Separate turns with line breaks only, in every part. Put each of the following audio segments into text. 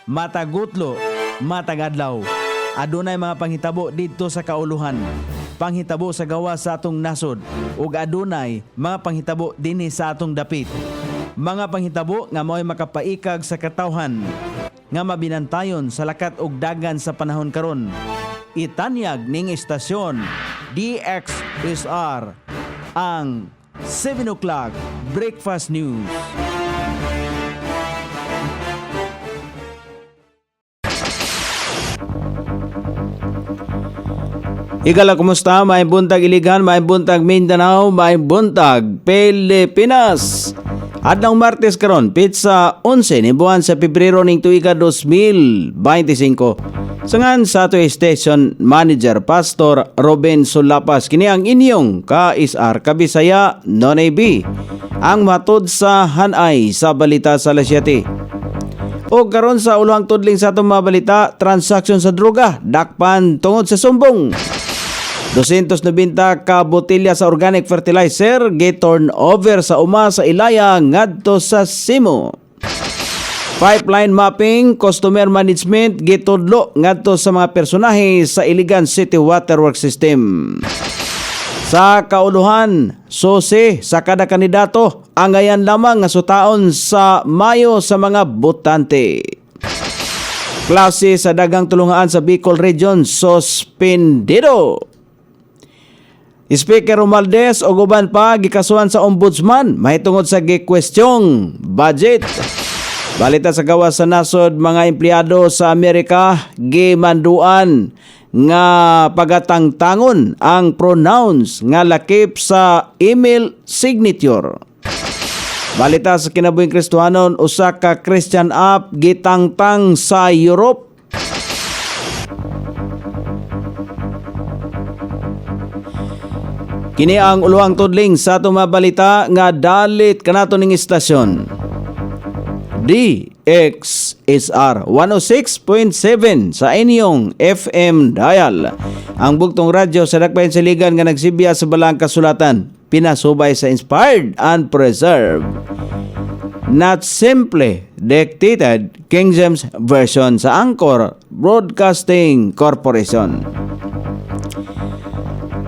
matagutlo, matagadlaw. Adunay mga panghitabo dito sa kauluhan, panghitabo sa gawa sa atong nasod, ug adunay mga panghitabo dinhi sa atong dapit. Mga panghitabo nga mao'y makapaikag sa katawhan, nga mabinantayon sa lakat ug dagan sa panahon karon. Itanyag ning istasyon DXSR ang 7 o'clock Breakfast News. Igala, kumusta? May buntag Iligan, may buntag Mindanao, may buntag Pilipinas. Adlaw Martes karon, pitsa 11 ni buwan sa Pebrero ning tuiga 2025. Sangan sa ato station manager Pastor Robin Sulapas, kini ang inyong ka-SR Kabisaya Nonay B. Ang matod sa hanay sa balita sa alas 7. O karon sa ulohang tudling sa atong mga balita, transaksyon sa droga dakpan tungod sa sumbong. 290 ka botelya sa organic fertilizer giturn over sa uma sa Ilaya ngadto sa Simo. Pipeline mapping, customer management gitudlo ngadto sa mga personahe sa Iligan City Waterworks System. Sa kauluhan, susi sa kada kandidato angayan lamang nga sutaon sa Mayo sa mga botante. Klase sa dagang tulungaan sa Bicol Region suspendido. Speaker Romualdez o uban pa gikasuhan sa ombudsman mahitungod sa gikwestyong budget. Balita sa gawas sa nasod, mga empleyado sa Amerika gimanduan nga pagatangtangon ang pronouns nga lakip sa email signature. Balita sa kinabuhing Kristohanon, usa ka Christian app gitangtang sa Europe. Kini ang uluhang tudling sa atong mga balita nga dalit kanato ning istasyon. DXSR 106.7 sa inyong FM dial. Ang bugtong radyo sa dakbayan siligan nga nagsibya sa balang kasulatan, pinasubay sa inspired and preserved. Not simply dictated King James Version sa Anchor Broadcasting Corporation.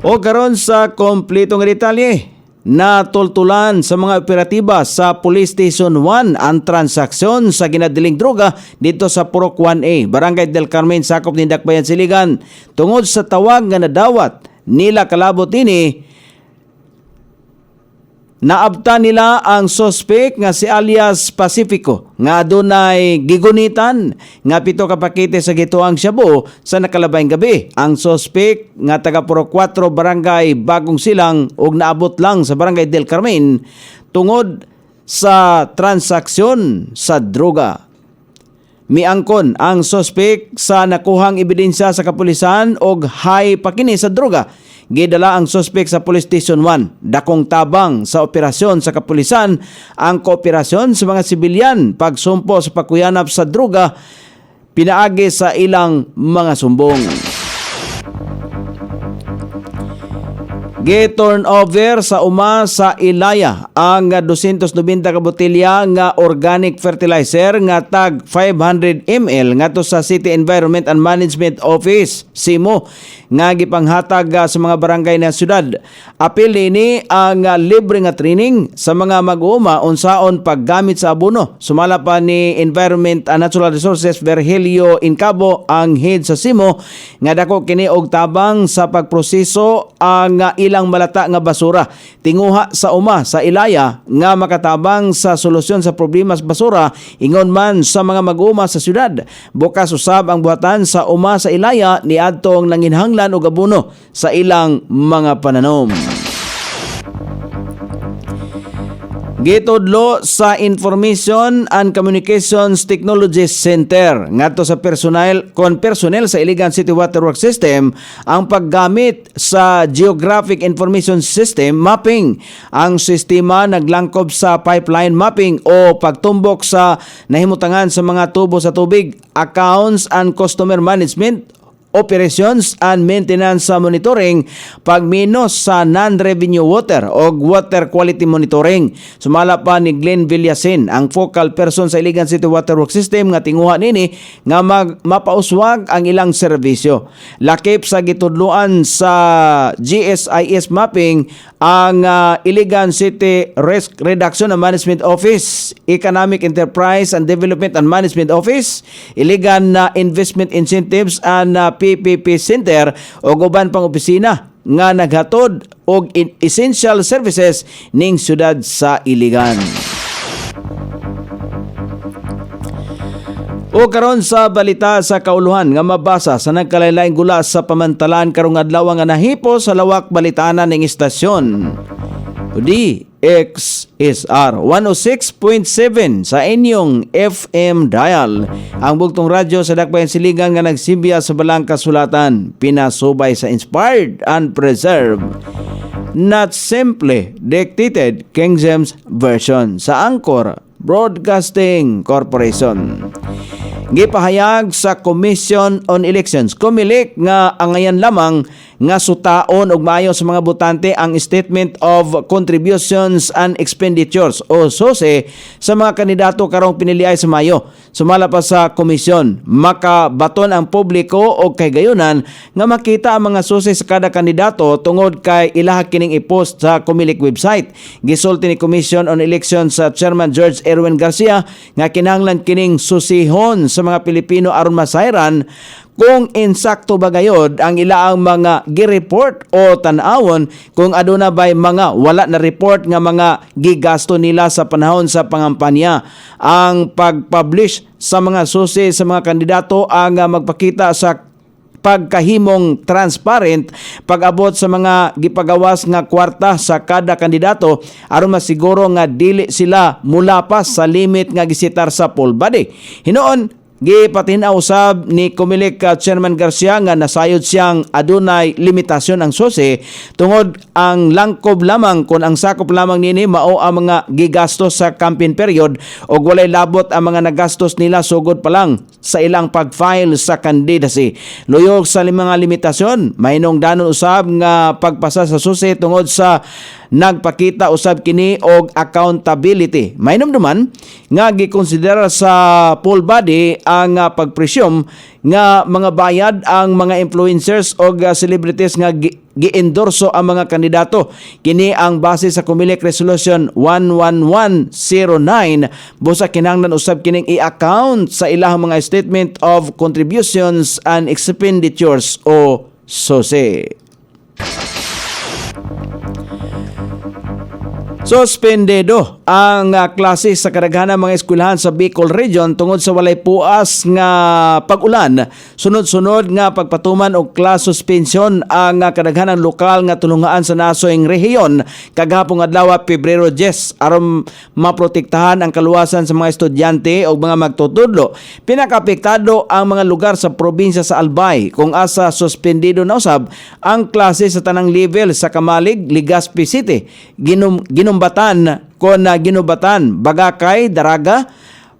O karon sa kompletong detalye, natultulan sa mga operatiba sa Police Station 1 ang transaksyon sa ginadiling droga dito sa Purok 1A, Barangay del Carmen, sakop ni Dakbayan Siligan. Tungod sa tawag nga nadawat nila kalabot ini, naabta nila ang suspect nga si alias Pacifico nga adunay gigunitan nga 7 ka pakete sa gituang shabu sa nakalabayng gabi. Ang suspect nga taga Purok 4 Barangay Bagong Silang ug naabot lang sa Barangay del Carmen tungod sa transaksyon sa droga. Miangkon ang suspect sa nakuhang ebidensya sa kapulisan og high pakini sa droga. Gidala ang suspect sa Police Station 1. Dakong tabang sa operasyon sa kapulisan ang kooperasyon sa mga sibilyan pagsumpo sa pagkuyanap sa droga pinaagi sa ilang mga sumbong. Giturn over sa uma sa Ilaya ang 290 ka botelya nga organic fertilizer nga tag 500 ml ngadto sa City Environment and Management Office SIMO nga gipanghatag sa mga barangay na syudad. Apil ni ang libre nga training sa mga mag-uuma unsaon paggamit sa abono. Sumala pa ni Environment and Natural Resources Virgilio Incabo ang head sa SIMO nga dako kini og tabang sa pagproseso ang ilang malata nga basura. Tinguha sa uma sa Ilaya nga makatabang sa solusyon sa problema sa basura ingon man sa mga mag-uuma sa syudad. Bukas usab ang buhatan sa uma sa Ilaya niadtong nanginhanglan og abono sa ilang mga pananom. Gitudlo sa Information and Communications Technology Center ngadto sa personnel sa Iligan City Waterworks System ang paggamit sa Geographic Information System mapping. Ang sistema naglangkob sa pipeline mapping o pagtumbok sa nahimutangan sa mga tubo sa tubig, accounts and customer management operations and maintenance sa monitoring, pagminos sa non-revenue water o water quality monitoring. Sumala pa ni Glenn Villasin, ang focal person sa Iligan City Water Works System nga tinguha nini nga mapauswag ang ilang serbisyo. Lakip sa gitudluan sa GSIS mapping ang Iligan City Risk Reduction and Management Office, Economic Enterprise and Development and Management Office, Iligan Investment Incentives and PPP Center o uban pang opisina nga naghatod og essential services ning syudad sa Iligan. O karon sa balita sa kauluhan nga mabasa sa nagkalain-laing gula sa pamantalan karong adlaw nga nahipo sa lawak balitanan ning istasyon. DXSR 106.7 sa inyong FM dial. Ang bugtong radyo sa Dakbayan Siligan nga nagsimbiya sa balang kasulatan, pinasubay sa inspired and preserved, not simply dictated King James Version sa Anchor Broadcasting Corporation. Gipahayag sa Commission on Elections, COMELEC, nga angayan lamang nga sutaon og maayo sa mga botante ang Statement of Contributions and Expenditures o SOSE sa mga kandidato karong piniliay sa Mayo. Sumala pa sa komisyon, makabaton ang publiko o kay gayunan nga makita ang mga SOSE sa kada kandidato tungod kay ilaha kining i-post sa COMELEC website. Gisulti ni Commission on Elections sa Chairman George Erwin Garcia nga kinahanglan kining susihon sa mga Pilipino aron masayran kung insakto ba gayod ang ilaang mga gi-report o tan-awon kung aduna bay mga wala na report nga mga gigasto nila sa panahon sa pangampanya. Ang pag-publish sa mga susi sa mga kandidato ang magpakita sa pagkahimong transparent pag-abot sa mga gipagawas nga kwarta sa kada kandidato aron masiguro nga dili sila mulapas sa limit nga gisitar sa poll body. Hinoon gipatinaw usab ni COMELEC Chairman Garcia nga nasayod siyang adunay limitasyon ang SOSE tungod ang langkob lamang kung ang sakop lamang nini mao ang mga gigastos sa campaign period o walay labot ang mga nagastos nila sugod pa lang sa ilang pag-file sa candidacy. Luyog sa mga limitasyon, mahinong danon usab nga pagpasa sa SOSE tungod sa nagpakita usab kini og accountability. Mainom duman nga gikonsidera sa poll body ang pagpresyum nga mga bayad ang mga influencers o celebrities nga gi-endorso ang mga kandidato. Kini ang base sa COMELEC Resolution 11109. Busa kinahanglan usab kining i-account sa ilahang mga Statement of Contributions and Expenditures o SOSE. Suspendido ang klase sa kadaghanang mga eskwelahan sa Bicol Region tungod sa walay puas nga pag-ulan. Sunod-sunod nga pagpatuman og class suspension ang kadaghanang lokal nga tulungaan sa nasoing rehiyon kagahapon adlaw Pebrero 10 aron maprotektahan ang kaluwasan sa mga estudyante o mga magtutudlo. Pinakapektado ang mga lugar sa probinsya sa Albay kung asa suspendido na usab ang klase sa tanang level sa Kamalig, Legazpi City, Ginumbatan kon Ginubatan, Bagakay, Daraga,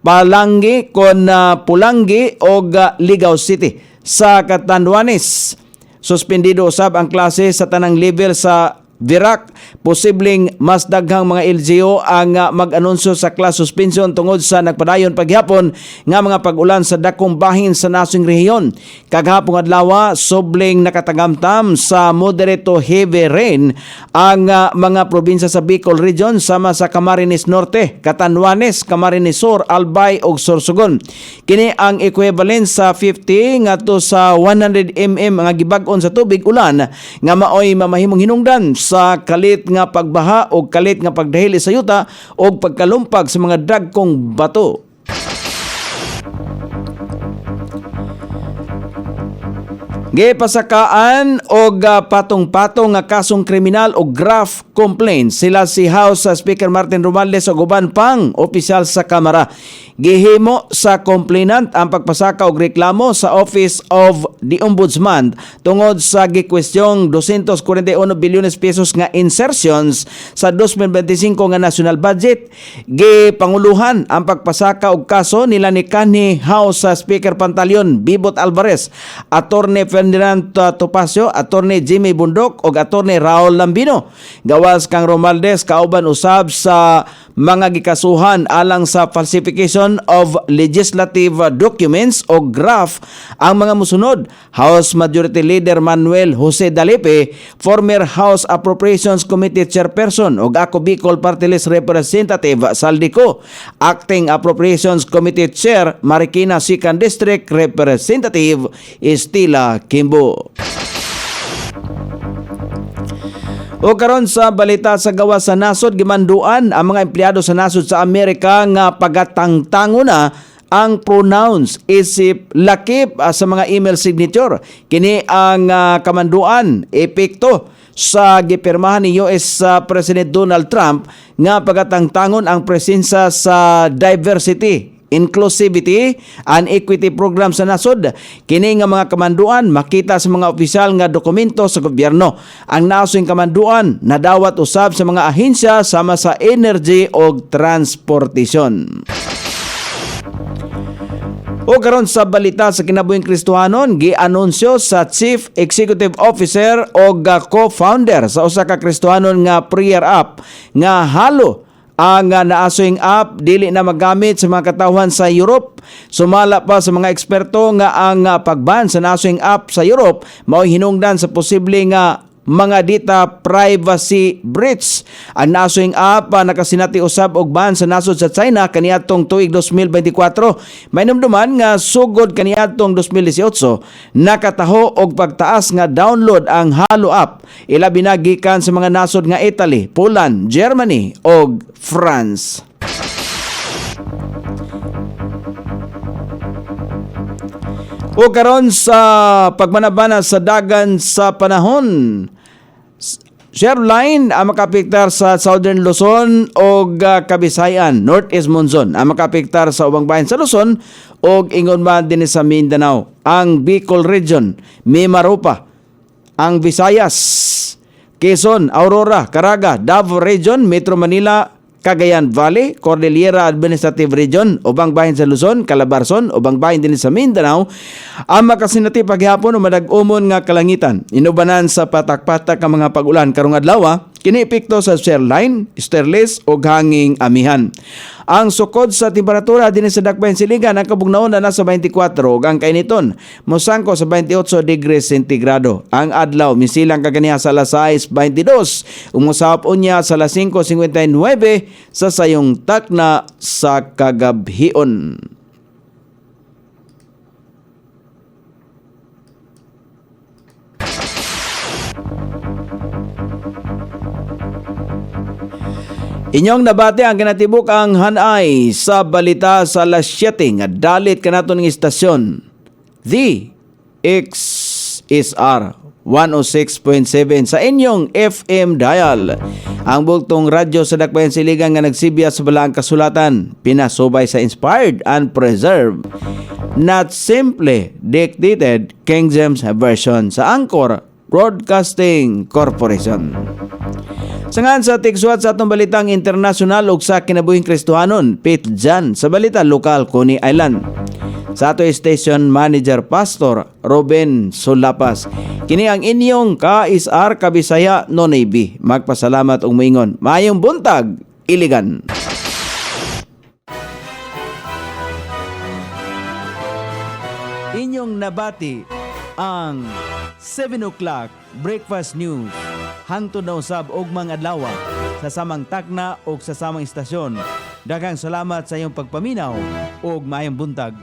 Palanggi kon Pulangi og Ligaw City. Sa Catanduanes, suspendido usab ang klase sa tanang level sa Virac. Posibleng mas daghang mga LGU ang mag-anunsyo sa class suspension tungod sa nagpadayon paghapon nga mga pag-ulan sa dakong bahin sa nasong rehiyon. Kaghapon adlaw sobling nakatagamtam sa moderate to heavy rain ang mga probinsya sa Bicol Region sama sa Camarines Norte, Catanduanes, Camarines Sur, Albay ug Sorsogon. Kini ang equivalent sa 50 ngadto sa 100 mm nga gibag-on sa tubig ulan nga maoy mamahimong hinungdan sa kalit nga pagbaha o kalit nga pagdahili sa yuta o pagkalumpag sa mga dagkong bato. Gipasakaan og patong-patong nga kasong kriminal o graft complaint sila si House Speaker Martin Romualdez o uban pang opisyal sa Kamara. Gihimo sa complainant ang pagpasaka og reklamo sa Office of the Ombudsman tungod sa gikwestyong 241 bilyones pesos nga insertions sa 2025 nga national budget. Gipanguluhan ang pagpasaka og kaso nila ni kanhi House Speaker Pantaleon Bibot Alvarez, Attorney Ferdinand Topacio, Attorney Jimmy Bundok ug Attorney Raul Lambino. Gawas kang Romualdez kauban usab sa mga gikasuhan alang sa falsification of legislative documents o graft ang mga musunod: House Majority Leader Manuel Jose Dalipe, former House Appropriations Committee Chairperson ug Ako Bicol Party List Representative Saldico, Acting Appropriations Committee Chair Marikina 2nd District Representative Estila Kimbo. O karon sa balita sa gawas sa nasod, gimanduan ang mga empleyado sa nasod sa Amerika nga pagatangtango na ang pronouns isip lakip sa mga email signature. Kini ang kamanduan epekto sa gipirmahan ni US President Donald Trump nga pagatangtangon ang presensya sa diversity, inclusivity and equity program sa nasod. Kini nga mga kamanduan makita sa mga opisyal nga dokumento sa gobyerno. Ang nasoding kamanduan nadawat usab sa mga ahensya sama sa energy o transportasyon. O karon sa balita sa kinabuhing Kristohanon, gianunsyo sa Chief Executive Officer o co-founder sa usa ka Kristohanon nga prayer app nga halo ang naasoing app dili na magamit sa mga katawhan sa Europe. Sumala pa sa mga eksperto nga ang pagban sa naasoing app sa Europe mao hinungdan sa posible nga mga data privacy breach. Ang naasoing app nakasinati usab og ban sa nasod sa China kaniadtong tuig 2024. May numduman nga sugod kaniadtong 2018 nakataho og pagtaas nga download ang halo app, ilabi na gikan sa mga nasod nga Italy, Poland, Germany ug France. O karon sa pagmanabana sa dagan sa panahon, Shareline ang makapiktar sa Southern Luzon o Kabisayan, Northeast Monzon ang makapiktar sa ubang bahin sa Luzon o ingon man din sa Mindanao. Ang Bicol Region, Mimaropa, ang Visayas, Quezon, Aurora, Caraga, Davao Region, Metro Manila, Cagayan Valley, Cordillera Administrative Region, ubang bahin sa Luzon, Calabarzon, ubang bahin din sa Mindanao, ang makasinati paghapon o madag-umon nga kalangitan. Inubanan sa patak-patak ang mga pag-ulan karong adlaw, kini epekto sa Shareline, Sterlis o hanging amihan. Ang sukod sa temperatura din sa Dakbayan Siligan, ang kabugnaon na nasa 24 ug ang kainiton mosangko sa 28 degrees centigrado. Ang adlaw misilang kaganiha sa alas 6:22, umusap unya sa alas 5:59 sa sayong takna sa kagabhion. Inyong nabati ang kinatibuk ang hanay sa balita sa alas 7 nga dalit kanato ng istasyon. The XSR 106.7 sa inyong FM dial. Ang bultong radyo sa Dakbayan Siligan nga nagsibya sa balaang kasulatan, pinasubay sa inspired and preserved, not simply dictated King James Version sa Anchor Broadcasting Corporation. Sangan sa tigsuat sa atong balitang internasyonal ug sa kinabuhing Kristohanon, Pete Jan sa balita lokal Coney Island. Sa ato station manager Pastor Ruben Solapas. Kini ang inyong KSR Kabisaya Nonoy B. Magpasalamat ug moingon. Maayong buntag, Iligan. Inyong nabati ang 7 o'clock Breakfast News. Hangtod na usab og mga adlaw sa samang takna o sa samang istasyon. Daghang salamat sa iyong pagpaminaw ug maayong buntag.